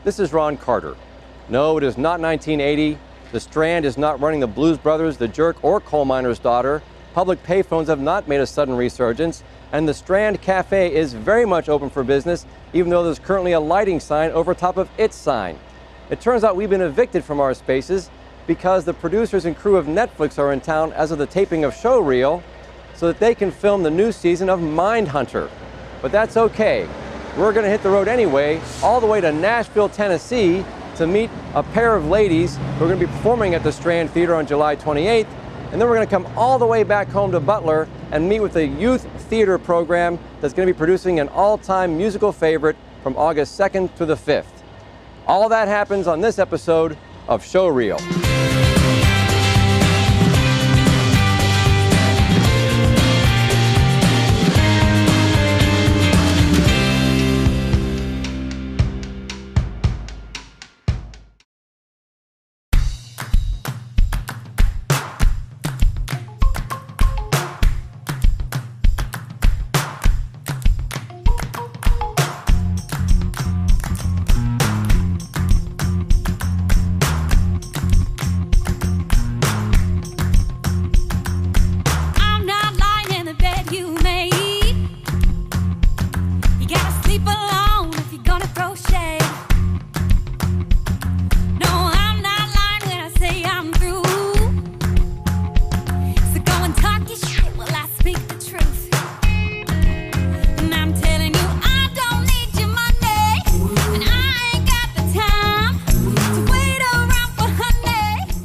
This is Ron Carter. No, it is not 1980. The Strand is not running the Blues Brothers, the Jerk, or Coal Miner's Daughter. Public payphones have not made a sudden resurgence, and the Strand Cafe is very much open for business, even though there's currently a lighting sign over top of its sign. It turns out we've been evicted from our spaces because the producers and crew of Netflix are in town as of the taping of Showreel so that they can film the new season of Mindhunter. But that's okay. We're going to hit the road anyway, all the way to Nashville, Tennessee, to meet a pair of ladies who are going to be performing at the Strand Theater on July 28th. And then we're going to come all the way back home to Butler and meet with the youth theater program that's going to be producing an all-time musical favorite from August 2nd to the 5th. All that happens on this episode of Showreel.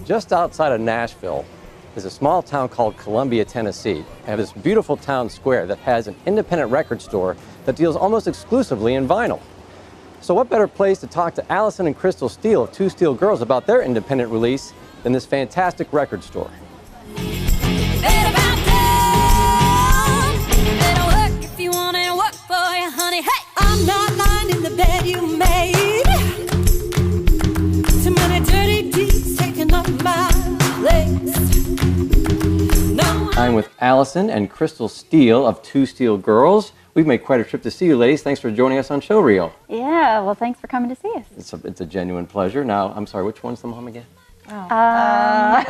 Just outside of Nashville is a small town called Columbia, Tennessee. They have this beautiful town square that has an independent record store that deals almost exclusively in vinyl. So what better place to talk to Allison and Crystal Steele of Two Steel Girls about their independent release than this fantastic record store. I'm not lying in the bed you made. Too many dirty deeds taking up my place. No, I'm with Allison and Crystal Steele of Two Steel Girls. We've made quite a trip to see you ladies. Thanks for joining us on Showreel. Yeah, well, thanks for coming to see us. It's a genuine pleasure. Now, I'm sorry, which one's the mom again? Outside.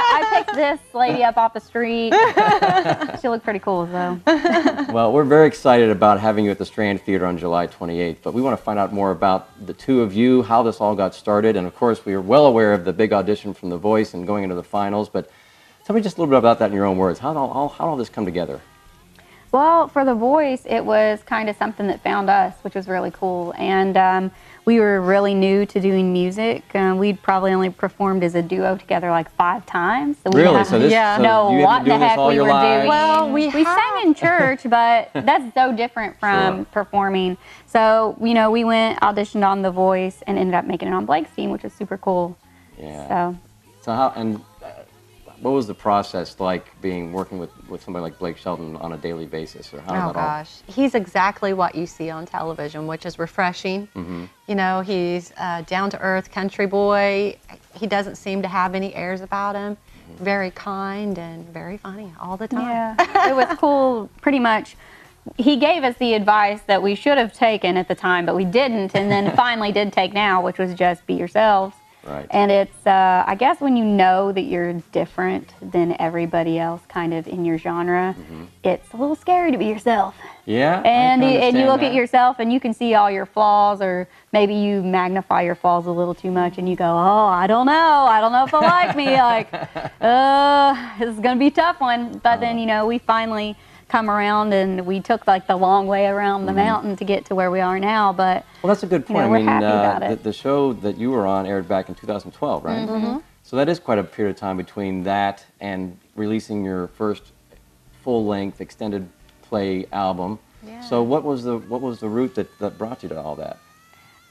I picked this lady up off the street. She looked pretty cool, though. Well, we're very excited about having you at the Strand Theater on July 28th, but we want to find out more about the two of you, how this all got started, and of course, we are well aware of the big audition from The Voice and going into the finals, but tell me just a little bit about that in your own words. How did all this come together? Well, for The Voice, it was kind of something that found us, which was really cool. And we were really new to doing music. We'd probably only performed as a duo together like 5 times. So we really? So this, yeah. so know you what the heck we were doing. Well, we sang in church, but that's so different from performing. So, you know, we went, auditioned on The Voice, and ended up making it on Blake's team, which was super cool. Yeah. So how, and what was the process like working with somebody like Blake Shelton on a daily basis? Or how Oh gosh, he's exactly what you see on television, which is refreshing. Mm-hmm. You know, he's a down-to-earth country boy. He doesn't seem to have any airs about him. Mm-hmm. Very kind and very funny all the time. Yeah, it was cool, pretty much. He gave us the advice that we should have taken at the time, but we didn't, and then finally did take now, which was just be yourselves. Right. And it's, I guess when you know that you're different than everybody else kind of in your genre, it's a little scary to be yourself. Yeah. And you look at yourself and you can see all your flaws, or maybe you magnify your flaws a little too much and you go, oh, I don't know if they'll like me. Like, this is going to be a tough one. But then, you know, we finally come around and we took like the long way around the mountain to get to where we are now. But well, that's a good point. we're happy about it. The show that you were on aired back in 2012, right? Mm-hmm. So that is quite a period of time between that and releasing your first full-length extended play album. Yeah. So what was the route that brought you to all that?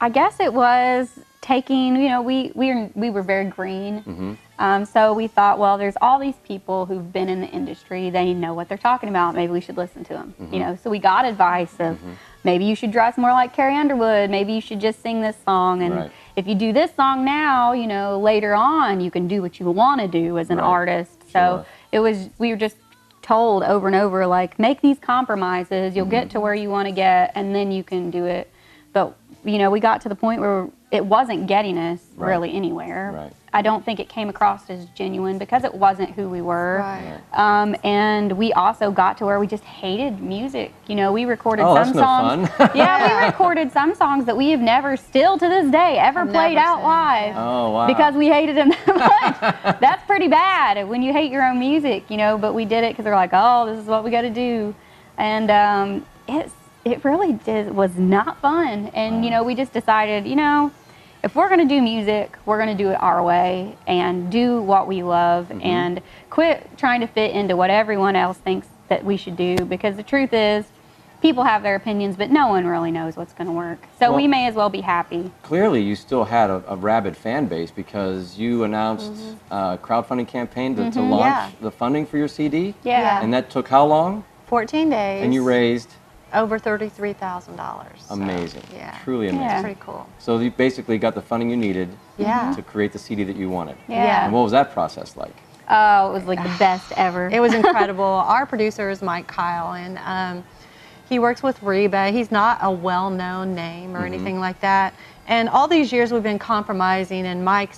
I guess it was taking, you know, we were very green. So we thought, well, there's all these people who've been in the industry. They know what they're talking about. Maybe we should listen to them. You know, so we got advice of maybe you should dress more like Carrie Underwood. Maybe you should just sing this song. And if you do this song now, you know, later on you can do what you want to do as an artist. So it was, we were just told over and over, like, make these compromises. You'll get to where you want to get, and then you can do it. But you know, we got to the point where it wasn't getting us Right. really anywhere. Right. I don't think it came across as genuine because it wasn't who we were. Right. And we also got to where we just hated music. You know, we recorded Oh, some that's no songs. fun. Yeah, we recorded some songs that we have never, still to this day, ever I've played never out sang, live. Oh, wow. Because we hated them that much. That's pretty bad when you hate your own music, you know, but we did it because they're like, oh, this is what we got to do. And it really was not fun. And, you know, we just decided, you know, if we're going to do music, we're going to do it our way and do what we love and quit trying to fit into what everyone else thinks that we should do. Because the truth is, people have their opinions, but no one really knows what's going to work. So Well- we may as well be happy. Clearly, you still had a rabid fan base because you announced a crowdfunding campaign to launch Yeah. the funding for your CD. Yeah. And that took how long? 14 days. And you raised over $33,000. So, amazing. yeah. Truly amazing. Yeah. Pretty cool. So you basically got the funding you needed Yeah. to create the CD that you wanted. Yeah. And what was that process like? Oh, it was like the best ever. It was incredible. Our producer is Mike Kyle, and he works with Reba. He's not a well-known name or anything like that. And all these years we've been compromising, and Mike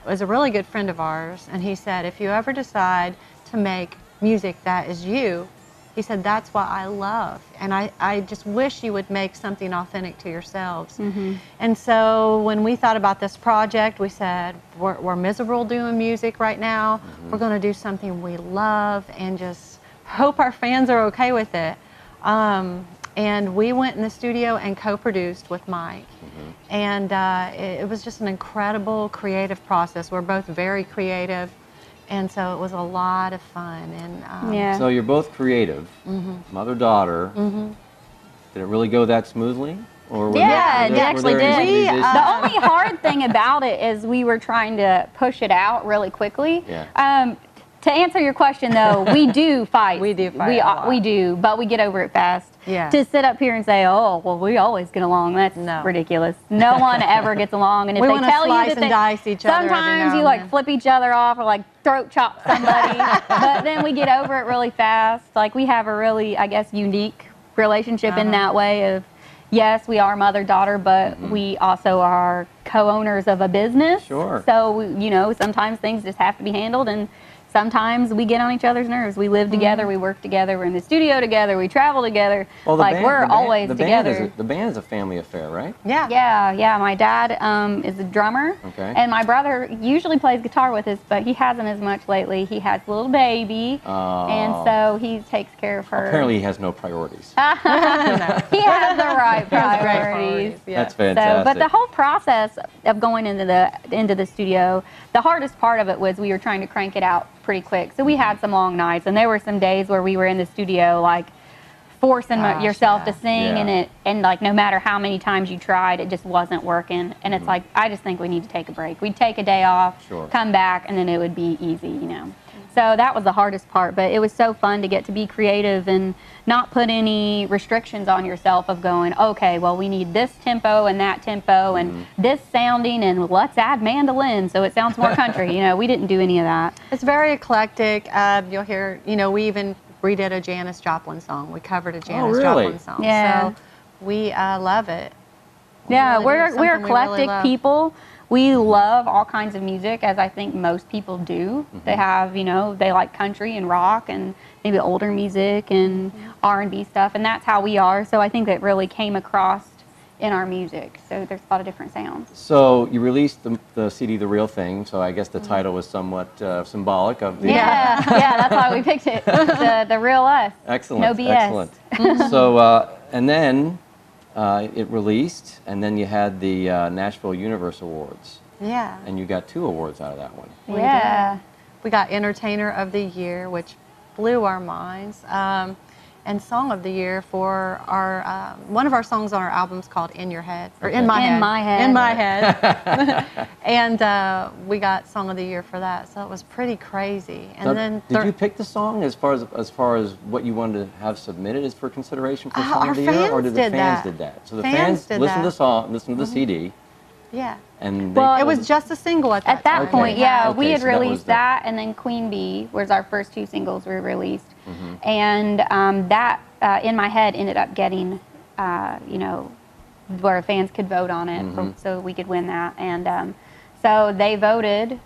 was a really good friend of ours, and he said, if you ever decide to make music that is you, he said, that's what I love. And I just wish you would make something authentic to yourselves. And so when we thought about this project, we said, we're miserable doing music right now. We're going to do something we love and just hope our fans are okay with it. And we went in the studio and co-produced with Mike. And it was just an incredible creative process. We're both very creative. And so it was a lot of fun. And yeah. So you're both creative, mother-daughter. Did it really go that smoothly? Or were Yeah, there, it actually were there any did. musicians? The only hard thing about it is we were trying to push it out really quickly. Yeah. To answer your question, though, we do fight. We do fight a lot. We do, but we get over it fast. Yeah. To sit up here and say, "Oh, well, we always get along," that's No. ridiculous. No one ever gets along, and if We they wanna tell you slice that and they, dice each other every sometimes now you and like then. flip each other off or like throat chop somebody, but then we get over it really fast. Like we have a really, I guess, unique relationship in that way of. Yes, we are mother-daughter, but we also are co-owners of a business. Sure. So, you know, sometimes things just have to be handled, and sometimes we get on each other's nerves. We live together, we work together, we're in the studio together, we travel together. Well, we're always the together. the band is a family affair, right? yeah. Yeah. My dad is a drummer, Okay. and my brother usually plays guitar with us, but he hasn't as much lately. He has a little baby, Oh. and so he takes care of her. Apparently, he has no priorities. He has the right priorities. Yeah. That's fantastic. So, but the whole process of going into the studio, the hardest part of it was we were trying to crank it out pretty quick. So we had some long nights, and there were some days where we were in the studio like forcing Gosh, yourself yeah. to sing, Yeah. and like no matter how many times you tried, it just wasn't working. And it's like I just think we need to take a break. We'd take a day off, Sure. come back, and then it would be easy, you know. So that was the hardest part, but it was so fun to get to be creative and not put any restrictions on yourself of going, okay, well, we need this tempo and that tempo and this sounding, and let's add mandolin so it sounds more country. You know, we didn't do any of that. It's very eclectic. You'll hear, you know, we even redid a Janis Joplin song. We covered a Janis really? Joplin song. Yeah. So we love it. Yeah, really do we're something we really eclectic love. people. We love all kinds of music, as I think most people do. They have, you know, they like country and rock and maybe older music and R&B stuff, and that's how we are. So I think that really came across in our music. So there's a lot of different sounds. So you released the CD, The Real Thing. So I guess the title was somewhat symbolic of the. Yeah, that's why we picked it. The real us. Excellent. No BS. Excellent. So and then it released, and then you had the Nashville Universe Awards, Yeah. and you got 2 awards out of that one. We Yeah. did. We got Entertainer of the Year, which blew our minds, and Song of the Year for our one of our songs on our album's called "In Your Head" or "In My In Head." My Head. In My Head. And we got Song of the Year for that, so it was pretty crazy. And Now, then did you pick the song as far as what you wanted to have submitted as for consideration for Song our of the Year, or fans did the did fans that. did that? So the Fans fans did listened to that. the song, listened to the CD, Yeah. and Well, It was just a single at that At that time. point, yeah, Okay, we had so that was released the- that, and then Queen Bee was our first 2 singles we released, Mm-hmm. and that In My Head ended up getting, you know, where fans could vote on it, so we could win that. And so they voted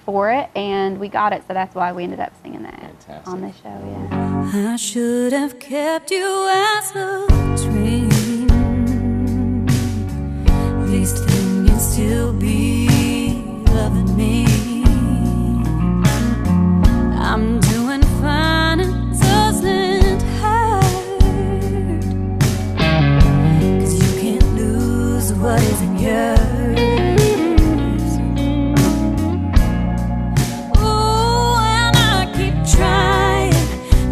for it, and we got it. So that's why we ended up singing that Fantastic. on this show. Yeah. I should have kept you as a dream. At least then you'd still be loving me. I'm doing fine, it doesn't hurt. 'Cause you can't lose what isn't yours.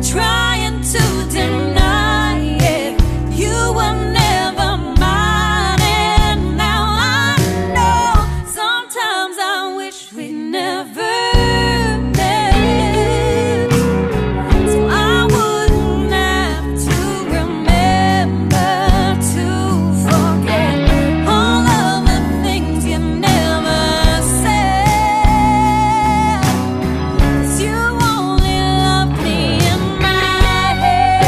Trying to deny it. You were never mine, and now I know. Sometimes I wish we never met, so I wouldn't have to remember to forget all of the things you never said. 'Cause you only loved me in my head.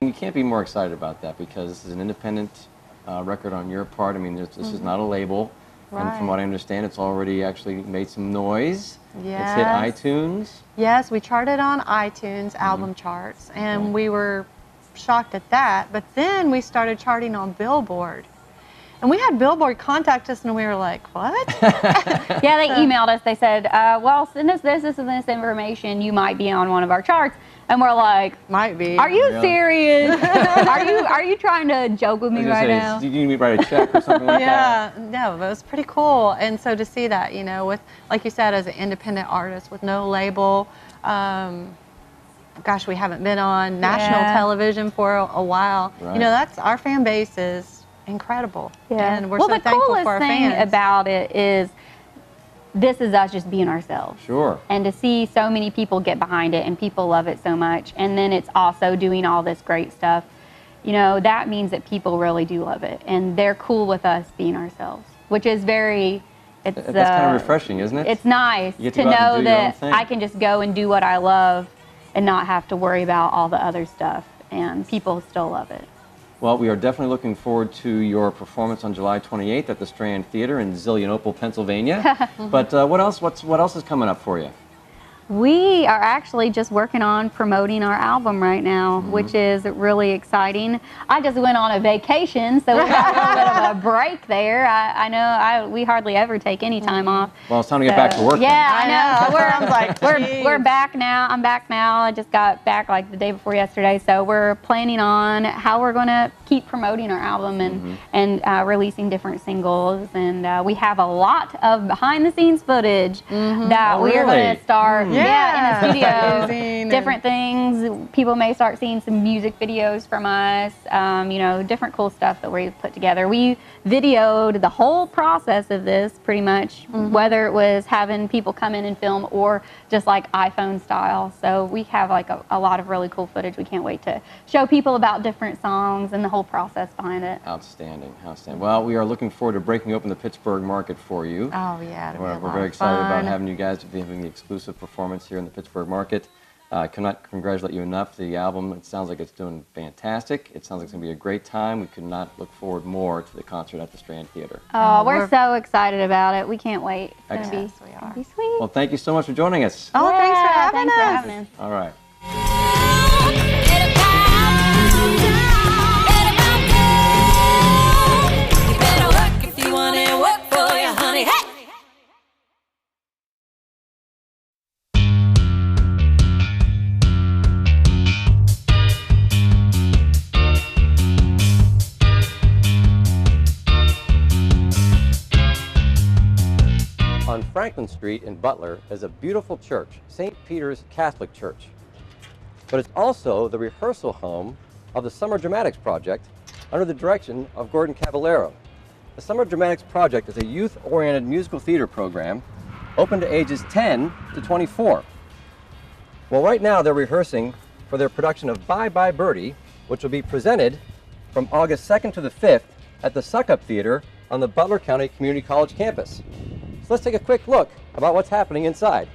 You can't be more excited about that because this is an independent record on your part. I mean, this is not a label. And from what I understand, it's already actually made some noise. It's hit Yes. iTunes. Yes, we charted on iTunes album charts, and we were shocked at that. But then we started charting on Billboard. And we had Billboard contact us, and we were like, what? Yeah, they emailed us. They said, well, send us this and this information. You might be on one of our charts. And we're like, Might be. are you Really? serious? are you trying to joke with me right now? Do you need me to write a check or something like that? Yeah, no, but it was pretty cool. And so to see that, you know, with, like you said, as an independent artist with no label, gosh, we haven't been on national Yeah. television for a while. Right. You know, that's, our fan base is incredible. Yeah. And we're well, so the thankful coolest for our thing fans. about it is this is us just being ourselves. Sure. And to see so many people get behind it and people love it so much, and then it's also doing all this great stuff, you know, that means that people really do love it, and they're cool with us being ourselves, which is very, it's That's kind of refreshing, isn't it? It's nice You get to to go out and know do your own that thing. I can just go and do what I love and not have to worry about all the other stuff, and people still love it. Well, we are definitely looking forward to your performance on July 28th at the Strand Theater in Zillionople, Pennsylvania. But what else? What else is coming up for you? We are actually just working on promoting our album right now, which is really exciting. I just went on a vacation, so we got a little bit of a break there. I know we hardly ever take any time off. Well, it's time to get back to work. Yeah, I I know. know. So Sounds like, we're geez. back now. I'm back now. I just got back like the day before yesterday. So we're planning on how we're going to keep promoting our album and releasing different singles. And we have a lot of behind the scenes footage that Oh, we are really? going to start in Yeah. the studio. Amazing. Different things. People may start seeing some music videos from us. You know, different cool stuff that we put together. We videoed the whole process of this pretty much, whether it was having people come in and film or just like iPhone style. So we have like a lot of really cool footage. We can't wait to show people about different songs and the whole process behind it. Outstanding, outstanding. Well, we are looking forward to breaking open the Pittsburgh market for you. Oh, yeah. it'll be a We're lot very of excited about fun. having you guys to be having the exclusive performance here in the Pittsburgh market. I cannot congratulate you enough. The album, it sounds like it's doing fantastic. It sounds like it's going to be a great time. We could not look forward more to the concert at the Strand Theater. Oh, we're we're- so excited about it. We can't wait. It's going to be, Excellent. Yes, we it's are. gonna be sweet. Well, thank you so much for joining us. Oh, thanks for Yeah, having thanks for us. having us. All right. Let it go. You better work if you want it, work for you, honey. Hey! On Franklin Street in Butler is a beautiful church, St. Peter's Catholic Church. But it's also the rehearsal home of the Summer Dramatics Project under the direction of Gordon Cavallero. The Summer Dramatics Project is a youth-oriented musical theater program open to ages 10 to 24. Well, right now they're rehearsing for their production of Bye Bye Birdie, which will be presented from August 2nd to the 5th at the Suckup Theater on the Butler County Community College campus. So let's take a quick look about what's happening inside.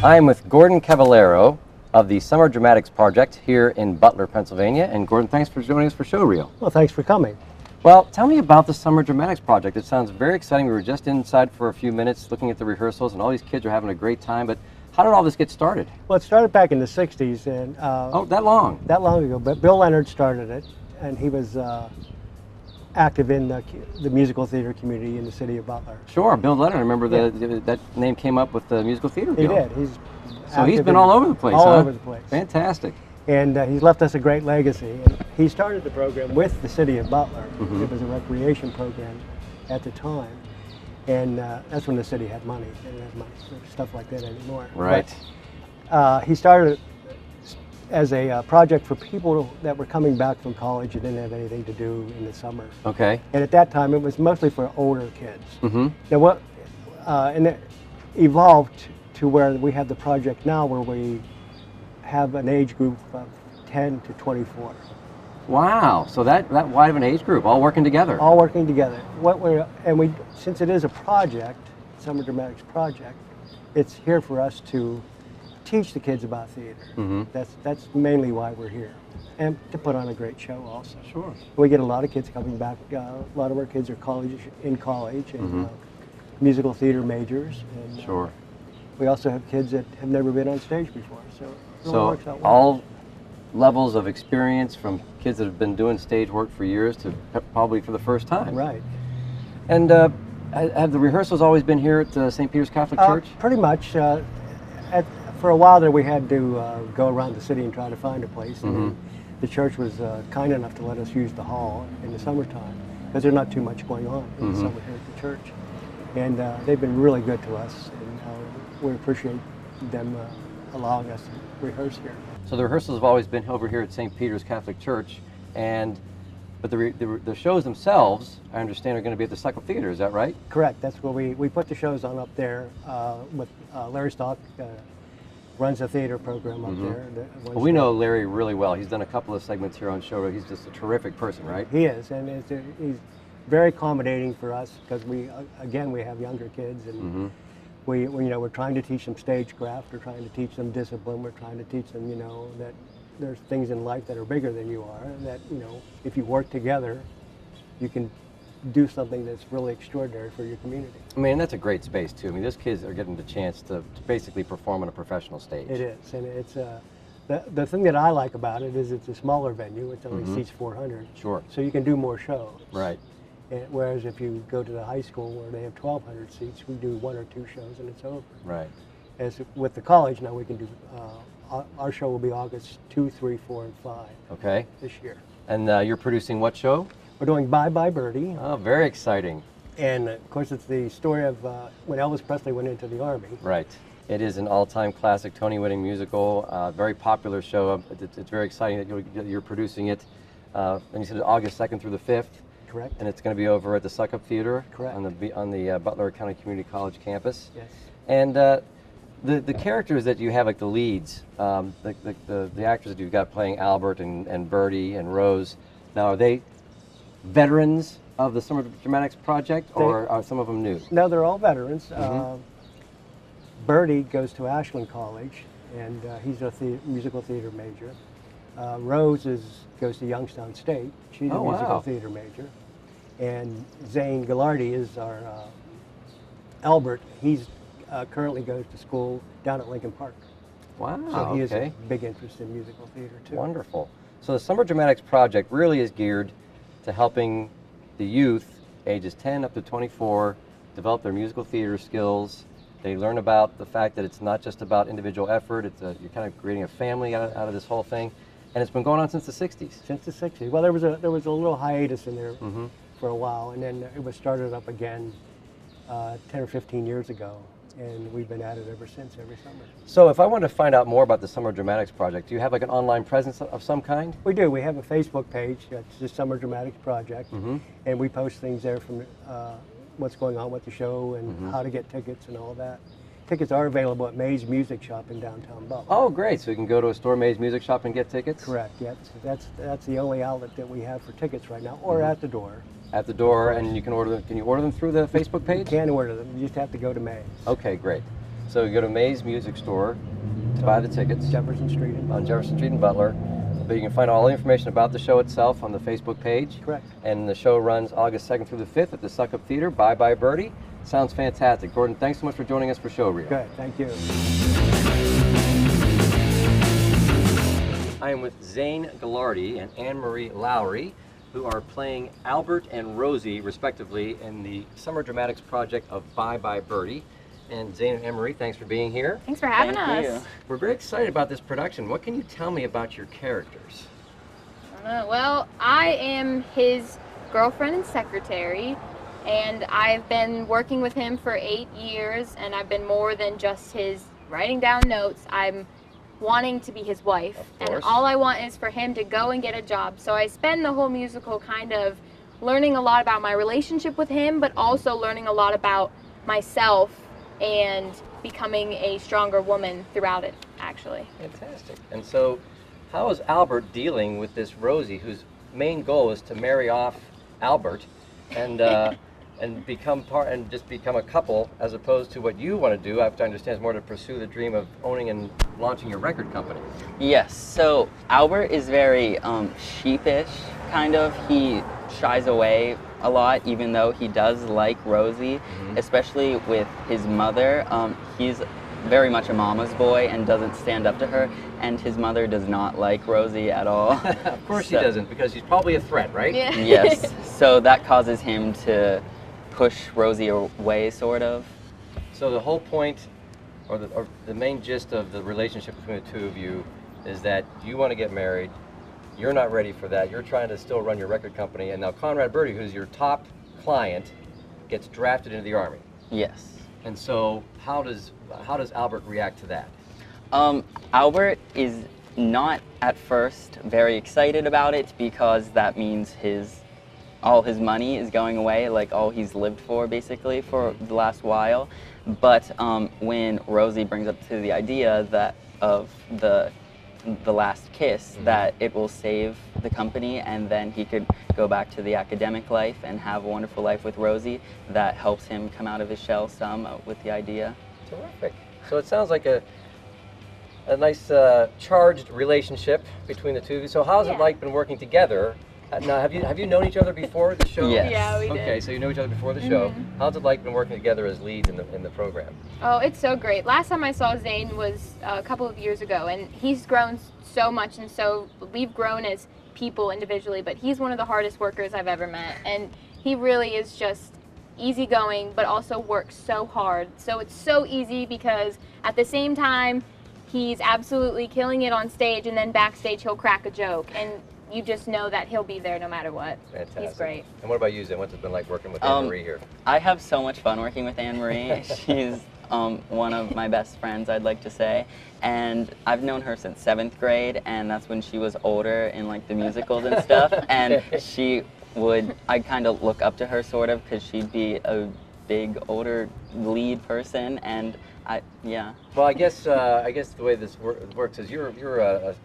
I am with Gordon Cavallero of the Summer Dramatics Project here in Butler, Pennsylvania. And Gordon, thanks for joining us for Showreel. Well, thanks for coming. Well, tell me about the Summer Dramatics Project. It sounds very exciting. We were just inside for a few minutes looking at the rehearsals, and all these kids are having a great time. But how did all this get started? Well, it started back in the 60s, and Oh, that long? that long ago. But Bill Leonard started it, and he was active in the musical theater community in the city of Butler. Sure, Bill Leonard. I remember that name came up with the musical theater He bill. did. He's So he's active been in- all over the place, all huh? over the place. Fantastic. And he's left us a great legacy. And he started the program with the city of Butler. Mm-hmm. It was a recreation program at the time, and that's when the city had money. They didn't have money for stuff like that anymore. Right. But, he started as a project for people that were coming back from college and didn't have anything to do in the summer. Okay. And at that time, it was mostly for older kids. Mm-hmm. Now, and it evolved to where we have the project now, where we have an age group of 10 to 24, Wow. So that wide of an age group, all working together. all working together. Since it is a project, Summer Dramatics Project, it's here for us to teach the kids about theater. Mhm. That's mainly why we're here, and to put on a great show also. Sure. We get a lot of kids coming back. A lot of our kids are in college and musical theater majors. And, Sure. we also have kids that have never been on stage before, so it really So works out well. all levels of experience, from kids that have been doing stage work for years to probably for the first time. Right. And have the rehearsals always been here at St. Peter's Catholic Church? Pretty much. For a while there, we had to go around the city and try to find a place. Mm-hmm. And the church was kind enough to let us use the hall in the summertime, because there's not too much going on in Mm-hmm. the summer here at the church. And they've been really good to us, and we appreciate them allowing us to rehearse here. So the rehearsals have always been over here at St. Peter's Catholic Church, but the shows themselves, I understand, are going to be at the Sucker Theater. Is that right? Correct. That's where we put the shows on up there with Larry Stock. Runs a theater program up there. Well, we know Larry really well. He's done a couple of segments here on Showreel. He's just a terrific person, right? He is, and he's very accommodating for us, because we have younger kids, and we're trying to teach them stagecraft. We're trying to teach them discipline. We're trying to teach them, that there's things in life that are bigger than you are, and that if you work together, you can do something that's really extraordinary for your community. I mean, that's a great space too. I mean, those kids are getting the chance to basically perform on a professional stage. It is, and it's the thing that I like about it is it's a smaller venue. It only seats 400. Sure. So you can do more shows. Right. Whereas if you go to the high school where they have 1,200 seats, we do 1 or 2 shows and it's over. Right. As with the college now, we can do, our show will be August 2, 3, 4, and 5 Okay. this year. And you're producing what show? We're doing Bye Bye Birdie, Oh, very exciting. and of course it's the story of when Elvis Presley went into the Army. Right. It is an all-time classic, Tony-winning musical, very popular show. It's very exciting that you're producing it. And you said August 2nd through the 5th. Correct? And it's going to be over at the Suckup Theater. Correct. On the Butler County Community College campus. Yes. And the characters that you have, like the leads, the actors that you've got playing Albert and Bertie and Rose, now are they veterans of the Summer Dramatics Project, or are some of them new? No, they're all veterans. Bertie goes to Ashland College, and he's a musical theater major. Rose goes to Youngstown State. She's a Oh, musical wow. theater major. And Zane Gallardi is our Albert. He's currently goes to school down at Lincoln Park. Wow, So he has okay. a big interest in musical theater too. Wonderful. So the Summer Dramatics Project really is geared to helping the youth, ages 10 up to 24, develop their musical theater skills. They learn about the fact that it's not just about individual effort. You're kind of creating a family out of this whole thing, and it's been going on since the 60s. Since the 60s. Well, there was a little hiatus in there for a while, and then it was started up again 10 or 15 years ago, and we've been at it ever since, every summer. So if I wanted to find out more about the Summer Dramatics Project, do you have like an online presence of some kind? We do. We have a Facebook page. It's the Summer Dramatics Project, and we post things there from what's going on with the show and how to get tickets and all that. Tickets are available at Mays Music Shop in downtown Butler. Oh, great. So you can go to a store, Mays Music Shop, and get tickets? Correct. Yeah, that's the only outlet that we have for tickets right now, or at the door. At the door, and you can order them. Can you order them through the Facebook You page? can order them. You just have to go to Mays. Okay, great. So you go to May's Music Store to buy the tickets Jefferson Street in on Jefferson Street in Butler. But you can find all the information about the show itself on the Facebook page. Correct. And the show runs August 2nd through the 5th at the Suckup Theater. Bye Bye Birdie. Sounds fantastic. Gordon, thanks so much for joining us for Show Reel. Good, thank you. I am with Zane Ghilardi and Anne-Marie Lowry, who are playing Albert and Rosie, respectively, in the Summer Dramatics project of Bye Bye Birdie. And Zane and Anne-Marie, thanks for being here. Thanks for having Thank us. you. We're very excited about this production. What can you tell me about your characters? Well, I am his girlfriend and secretary, and I've been working with him for 8 years, and I've been more than just his writing down notes. I'm wanting to be his wife, Of course. and all I want is for him to go and get a job. So I spend the whole musical kind of learning a lot about my relationship with him, but also learning a lot about myself and becoming a stronger woman throughout it, actually. Fantastic. And so, how is Albert dealing with this Rosie, whose main goal is to marry off Albert and and become a couple, as opposed to what you want to do? I have to understand is more to pursue the dream of owning and launching your record company. Yes, so Albert is very sheepish, kind of. He shies away a lot, even though he does like Rosie, especially with his mother. He's very much a mama's boy and doesn't stand up to her, and his mother does not like Rosie at all. Of course he doesn't, because she's probably a threat, right? Yeah. Yes, so that causes him to push Rosie away, sort of. So the whole point, or the main gist of the relationship between the two of you, is that you want to get married. You're not ready for that. You're trying to still run your record company, and now Conrad Birdie, who's your top client, gets drafted into the Army. Yes. And so, how does Albert react to that? Albert is not at first very excited about it, because that means all his money is going away, like all he's lived for basically for the last while. But when Rosie brings up to the idea that of the last kiss, that it will save the company, and then he could go back to the academic life and have a wonderful life with Rosie, that helps him come out of his shell some with the idea. Terrific. So it sounds like a nice charged relationship between the two of you. So how's it like been working together? Now, have you known each other before the show? Yes. Yeah, we did. Okay, so you know each other before the show. How's it like been working together as leads in the program? Oh, it's so great. Last time I saw Zane was a couple of years ago, and he's grown so much, and so we've grown as people individually, but he's one of the hardest workers I've ever met, and he really is just easygoing, but also works so hard. So it's so easy, because at the same time, he's absolutely killing it on stage, and then backstage he'll crack a joke, and you just know that he'll be there no matter what. Fantastic. He's great. And what about you, Zane? What's it been like working with Anne-Marie here? I have so much fun working with Anne-Marie. She's one of my best friends, I'd like to say. And I've known her since 7th grade, and that's when she was older in like the musicals and stuff. And I'd kind of look up to her sort of, because she'd be a big older lead person, and yeah. Well, I guess the way this works is you're a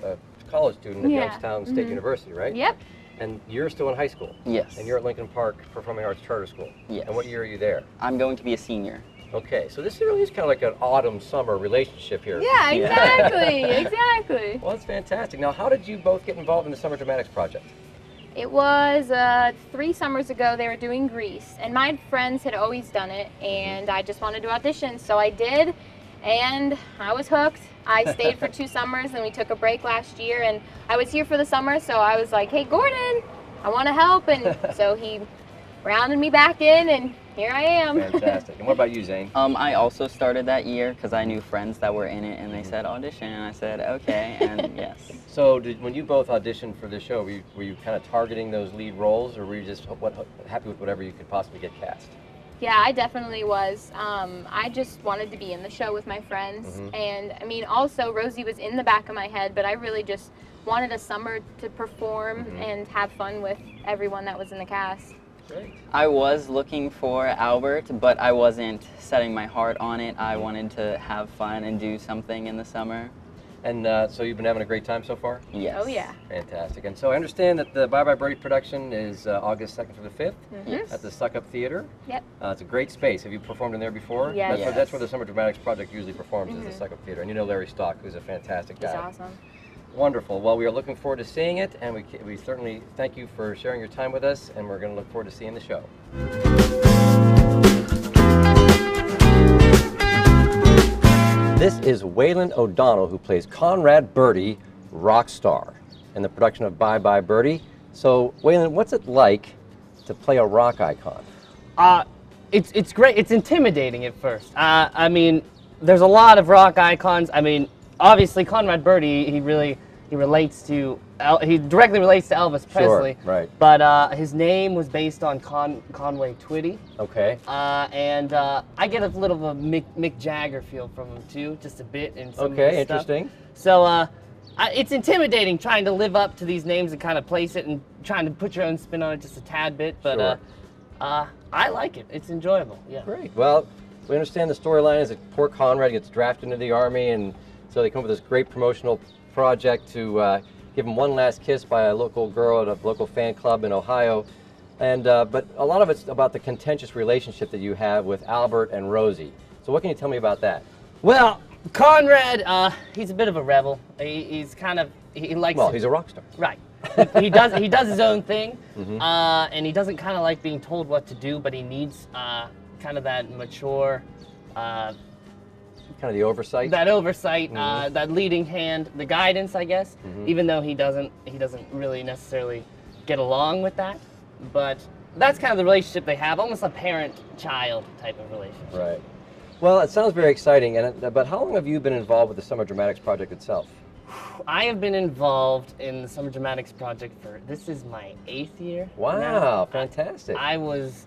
college student at Youngstown State University, right? Yep. And you're still in high school. Yes. And you're at Lincoln Park Performing Arts Charter School. Yes. And what year are you there? I'm going to be a senior. Okay, so this really is kind of like an autumn-summer relationship here. Yeah, exactly, exactly. Well, that's fantastic. Now, how did you both get involved in the Summer Dramatics project? It was 3 summers ago. They were doing Grease, and my friends had always done it, and I just wanted to audition, so I did, and I was hooked. I stayed for 2 summers, and we took a break last year, and I was here for the summer, so I was like, hey, Gordon, I want to help, and so he rounded me back in, and here I am. Fantastic. And what about you, Zane? I also started that year because I knew friends that were in it, and they said audition, and I said okay, and yes. So when you both auditioned for the show, were you kind of targeting those lead roles, or were you just happy with whatever you could possibly get cast? Yeah, I definitely was. I just wanted to be in the show with my friends. And I mean, also Rosie was in the back of my head, but I really just wanted a summer to perform and have fun with everyone that was in the cast. Great. I was looking for Albert, but I wasn't setting my heart on it. I wanted to have fun and do something in the summer. And so you've been having a great time so far? Yes. Oh yeah. Fantastic. And so I understand that the Bye Bye Birdie production is August 2nd through the 5th Yes. at the Suck Up Theater. Yep. It's a great space. Have you performed in there before? Yes. That's where the Summer Dramatics Project usually performs, is the Suck Up Theater. And you know Larry Stock, who's a fantastic He's guy. awesome. Wonderful. Well, we are looking forward to seeing it, and we certainly thank you for sharing your time with us, and we're going to look forward to seeing the show. This is Waylon O'Donnell, who plays Conrad Birdie, rock star, in the production of Bye Bye Birdie. So, Waylon, what's it like to play a rock icon? It's great. It's intimidating at first. I mean, there's a lot of rock icons. I mean, obviously Conrad Birdie, he relates to he directly relates to Elvis Presley. Sure, right. But his name was based on Conway Twitty. Okay. And I get a little of a Mick Jagger feel from him too, just a bit in some of his Okay, stuff. interesting. So it's intimidating trying to live up to these names and kind of place it and trying to put your own spin on it just a tad bit. But Sure. I like it. It's enjoyable. Yeah. Great. Well, we understand the storyline is that poor Conrad gets drafted into the Army, and so they come up with this great promotional project to give him one last kiss by a local girl at a local fan club in Ohio. And but a lot of it's about the contentious relationship that you have with Albert and Rosie. So what can you tell me about that? Well, Conrad, he's a bit of a rebel. He's kind of he likes. Well, to- he's a rock star. Right. he does his own thing, and he doesn't kind of like being told what to do, but he needs kind of that mature, Kind of the oversight. that oversight, that leading hand, the guidance, I guess. Even though he doesn't really necessarily get along with that, but that's kind of the relationship they have, almost a parent-child type of relationship. Right. Well, it sounds very exciting. But how long have you been involved with the Summer Dramatics Project itself? I have been involved in the Summer Dramatics Project this is my 8th year. Wow, now. fantastic. I was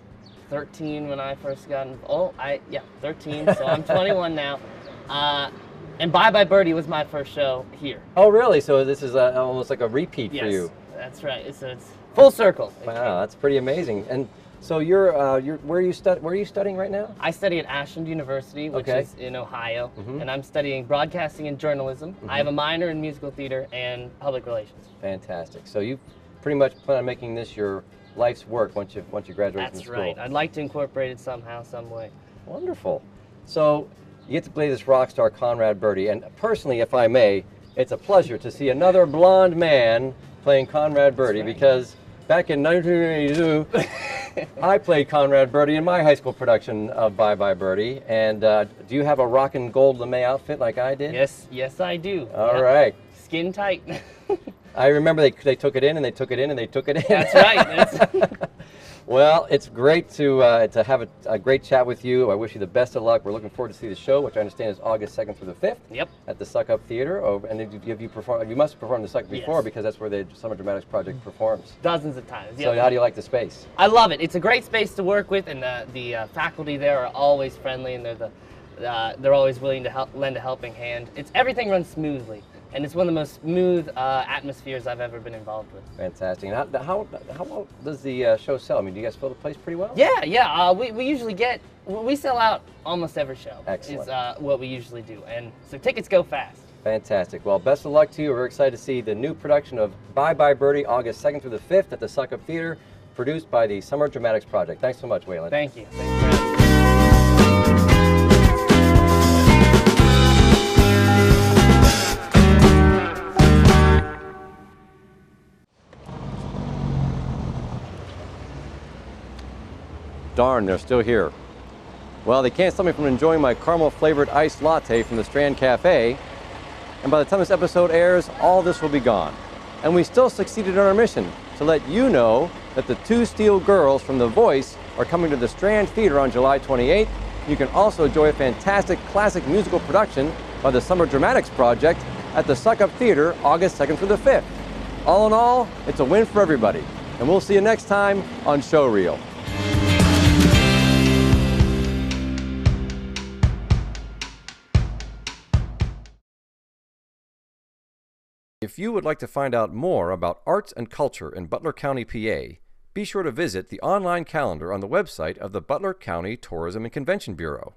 13 when I first got involved. 13, so I'm 21 now. And Bye Bye Birdie was my first show here. Oh, really? So this is almost like a repeat Yes, for you. that's right. It's full circle. Wow, that's pretty amazing. And so you're where are you studying right now? I study at Ashland University, which Okay. is in Ohio, and I'm studying broadcasting and journalism. I have a minor in musical theater and public relations. Fantastic. So you pretty much plan on making this your life's work once you graduate from That's school. right. I'd like to incorporate it somehow, some way. Wonderful. So you get to play this rock star Conrad Birdie, and personally, if I may, it's a pleasure to see another blonde man playing Conrad Birdie because back in 1982, I played Conrad Birdie in my high school production of Bye Bye Birdie. And do you have a rock and gold lame outfit like I did? Yes, I do. All Yep. right. Skin tight. I remember they took it in and they took it in and they took it in. That's right. Well, it's great to have a great chat with you. I wish you the best of luck. We're looking forward to see the show, which I understand is August 2nd through the 5th. Yep. At the Suck Up Theater. Oh, and you perform? You must have performed the Suck before Yes. because that's where the Summer Dramatics Project performs. Dozens of times. So Yep. how do you like the space? I love it. It's a great space to work with, and the faculty there are always friendly, and they're always willing to lend a helping hand. Everything runs smoothly, and it's one of the most smooth atmospheres I've ever been involved with. Fantastic. And how well does the show sell? I mean, do you guys fill the place pretty well? Yeah. We usually we sell out almost every show. Excellent. Is what we usually do, and so tickets go fast. Fantastic. Well, best of luck to you. We're excited to see the new production of Bye Bye Birdie August 2nd through the 5th at the Suck Up Theater, produced by the Summer Dramatics Project. Thanks so much, Waylon. Thank you. Thanks for having me. Darn, they're still here. Well, they can't stop me from enjoying my caramel-flavored iced latte from the Strand Cafe. And by the time this episode airs, all this will be gone. And we still succeeded in our mission to let you know that the two Steel Girls from The Voice are coming to the Strand Theater on July 28th. You can also enjoy a fantastic classic musical production by the Summer Dramatics Project at the Suck Up Theater August 2nd through the 5th. All in all, it's a win for everybody. And we'll see you next time on Showreel. If you would like to find out more about arts and culture in Butler County, PA, be sure to visit the online calendar on the website of the Butler County Tourism and Convention Bureau.